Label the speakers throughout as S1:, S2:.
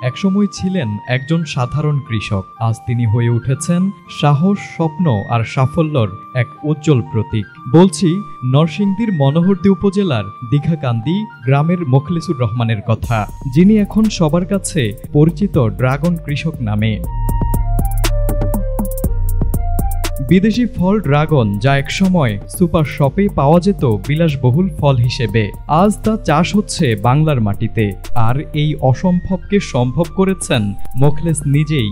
S1: একসময় ছিলেন একজন সাধারণ কৃষক। আজ তিনি হয়ে উঠেছেন সাহস, স্বপ্ন আর সাফল্যর এক উজ্জ্বল প্রতীক। বলছি নরসিংদীর মনোহরদী উপজেলার দীঘাকান্দি গ্রামের মোখলেসুর রহমানের কথা, যিনি এখন সবার কাছে পরিচিত ড্রাগন কৃষক নামে। বিদেশি ফল ড্রাগন, যা একসময় সুপার শপে পাওয়া যেত বিলাসবহুল ফল হিসেবে, আজ তা চাষ হচ্ছে বাংলার মাটিতে। আর এই অসম্ভবকে সম্ভব করেছেন মোখলেস নিজেই।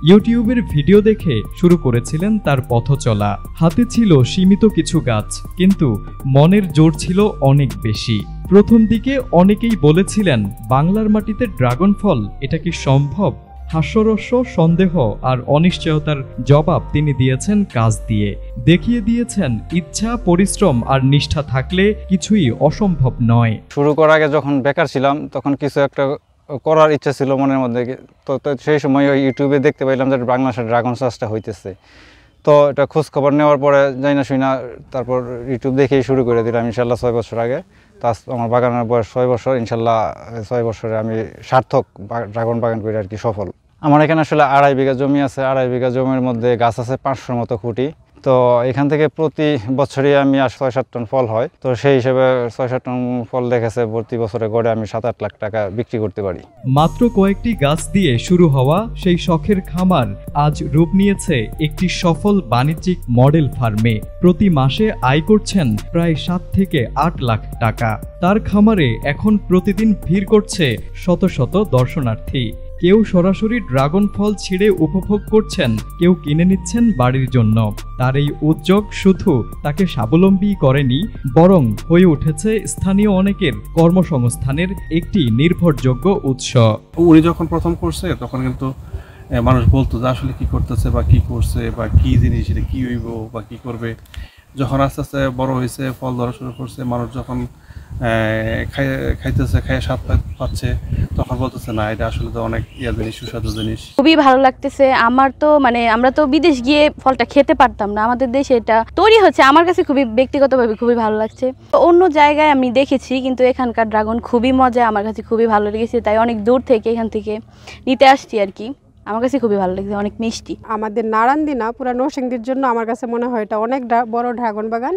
S1: ইউটিউবের ভিডিও দেখে শুরু করেছিলেন তার পথ চলা। হাতে ছিল সীমিত কিছু গাছ, কিন্তু মনের জোর ছিল অনেক বেশি। প্রথম দিকে অনেকেই বলেছিলেন, বাংলার মাটিতে ড্রাগন ফল, এটা কি সম্ভব? হাস্যরস্য, সন্দেহ আর অনিশ্চয়তার জবাব তিনি দিয়েছেন কাজ দিয়ে। দেখিয়ে দিয়েছেন ইচ্ছা, পরিশ্রম আর নিষ্ঠা থাকলে কিছুই অসম্ভব নয়।
S2: শুরু করার আগে যখন বেকার ছিলাম, তখন কিছু একটা করার ইচ্ছা ছিল মনের মধ্যে। তো সেই সময় ওই ইউটিউবে দেখতে পাইলাম যে বাংলাদেশের ড্রাগন চাষটা হইতেছে। তো এটা খোঁজ খবর নেওয়ার পরে যাই না শুই না, তারপর ইউটিউব দেখেই শুরু করে দিলাম ইনশাল্লাহ 6 বছর আগে। তো আমার বাগানের বয়স 6 বছর। ইনশাল্লাহ 6 বছরে আমি সার্থক ড্রাগন বাগান করে আর কি সফল। আমার এখানে আসলে 2.5 বিঘা জমি আছে। 2.5 বিঘা জমির মধ্যে গাছ আছে 500 মতো খুঁটি। তো এখান থেকে প্রতি বছরই আমি 6-7 টন ফল হয়। তো সেই হিসেবে 6-7 টন ফল দেখেছে প্রতি বছরে গড়ে আমি 7-8 লাখ টাকা বিক্রি করতে পারি।
S1: মাত্র কয়েকটি গাছ দিয়ে শুরু হওয়া সেই শখের খামার আজ রূপ নিয়েছে একটি সফল বাণিজ্যিক মডেল ফার্মে। প্রতি মাসে আয় করছেন প্রায় 7 থেকে 8 লাখ টাকা। তার খামারে এখন প্রতিদিন ভিড় করছে শত শত দর্শনার্থী। কেউ সরাসরি ড্রাগন ফল ছিঁড়ে উপভোগ করছেন, কেউ কিনে নিচ্ছেন বাড়ির জন্য। তার এই উদ্যোগ শুধু তাকে স্বাবলম্বী করেনি, বরং হয়ে উঠেছে স্থানীয় অনেকের কর্মসংস্থানের একটি নির্ভরযোগ্য উৎস।
S3: উনি যখন প্রথম করছে তখন কিন্তু মানুষ বলতো যে আসলে কি করতেছে বা কি করছে বা কি জিনিস, এটা কি হইব বা কি করবে। যখন আস্তে আস্তে বড় হয়েছে, ফল ধরা শুরু করছে, মানুষ যখন খাইতেছে, খাইয়ে স্বাদ পাচ্ছে, তখন বলতেছে না এটা আসলে তো অনেক জিনিস, সুস্বাদু জিনিস।
S4: খুবই ভালো লাগতেছে। আমার তো আমরা তো বিদেশ গিয়ে ফলটা খেতে পারতাম না, আমাদের দেশে এটা তৈরি হচ্ছে। আমার কাছে খুবই ব্যক্তিগতভাবে খুবই ভালো লাগছে। অন্য জায়গায় আমি দেখেছি, কিন্তু এখানকার ড্রাগন খুবই মজা, আমার কাছে খুবই ভালো লেগেছে। তাই অনেক দূর থেকে এখান থেকে নিতে আসছি আর কি। আমার কাছে খুবই ভালো লাগছে, অনেক মিষ্টি।
S5: আমাদের নারায়ণদী না, পুরো নরসিংদীর জন্য আমার কাছে মনে হয় এটা অনেক বড় ড্রাগন বাগান,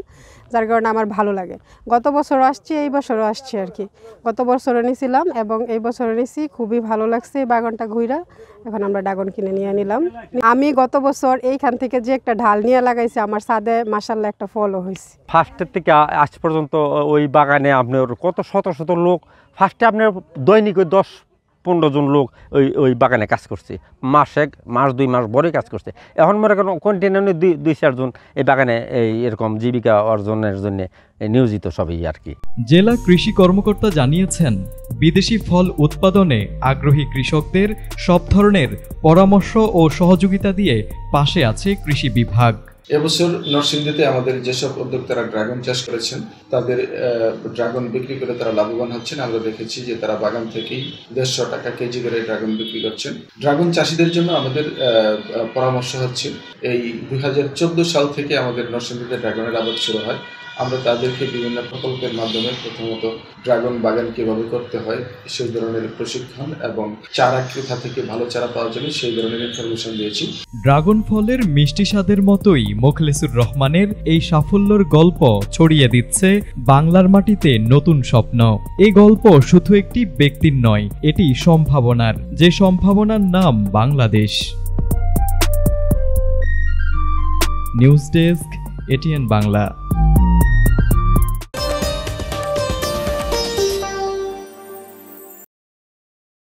S5: যার কারণে আমার ভালো লাগে। গত বছরও আসছি, এই বছরও আসছি আর কি। গত বছরও নিয়েছিলাম এবং এই বছরও নিয়েছি, খুবই ভালো লাগছে এই বাগানটা ঘুরা। এখন আমরা ড্রাগন কিনে নিয়ে নিলাম। আমি গত বছর এইখান থেকে যে একটা ঢাল নিয়ে লাগাইছি, আমার ছাদে মাশাআল্লাহ একটা ফলও হয়েছে।
S6: ফার্স্টের থেকে আজ পর্যন্ত ওই বাগানে আপনার কত শত শত লোক, ফার্স্টে আপনার দৈনিক 10-15 জন লোক ওই বাগানে কাজ করছে। মাস 2 মাস বড়ই কাজ করছে। এখন মনে করেন কন্টিনিউ 2-4 জন এই বাগানে এরকম জীবিকা অর্জনের জন্য নিয়োজিত সবই আর কি।
S1: জেলা কৃষি কর্মকর্তা জানিয়েছেন, বিদেশি ফল উৎপাদনে আগ্রহী কৃষকদের সব ধরনের পরামর্শ ও সহযোগিতা দিয়ে পাশে আছে কৃষি বিভাগ।
S7: এবছর নরসিংদীতে আমাদের যেসব উদ্যোক্তারা ড্রাগন চাষ করেছেন, তাদের ড্রাগন বিক্রি করে তারা লাভবান হচ্ছেন। আমরা দেখেছি যে তারা বাগান থেকেই 150 টাকা কেজি করে ড্রাগন বিক্রি করছেন। ড্রাগন চাষিদের জন্য আমাদের পরামর্শ হচ্ছে, এই 2014 সাল থেকে আমাদের নরসিংদীতে ড্রাগনের আবাদ শুরু হয়। আমরা তাদেরকে বিভিন্ন প্রকল্পের মাধ্যমে প্রথমত ড্রাগন বাগান কিভাবে করতে হয় সেই ধরনের প্রশিক্ষণ এবং চারা কোথা থেকে ভালো চারা পাওয়া যাবে সেই ধরনের ইনফরমেশন দিয়েছি।
S1: ড্রাগন ফলের মিষ্টি স্বাদের মতোই মোখলেসুর রহমানের এই সাফল্যের গল্প ছড়িয়ে দিচ্ছে বাংলার মাটিতে নতুন স্বপ্ন। এই গল্প শুধু একটি ব্যক্তির নয়, এটি সম্ভাবনার, যে সম্ভাবনার নাম Bangladesh. News desk, ATN Bangla.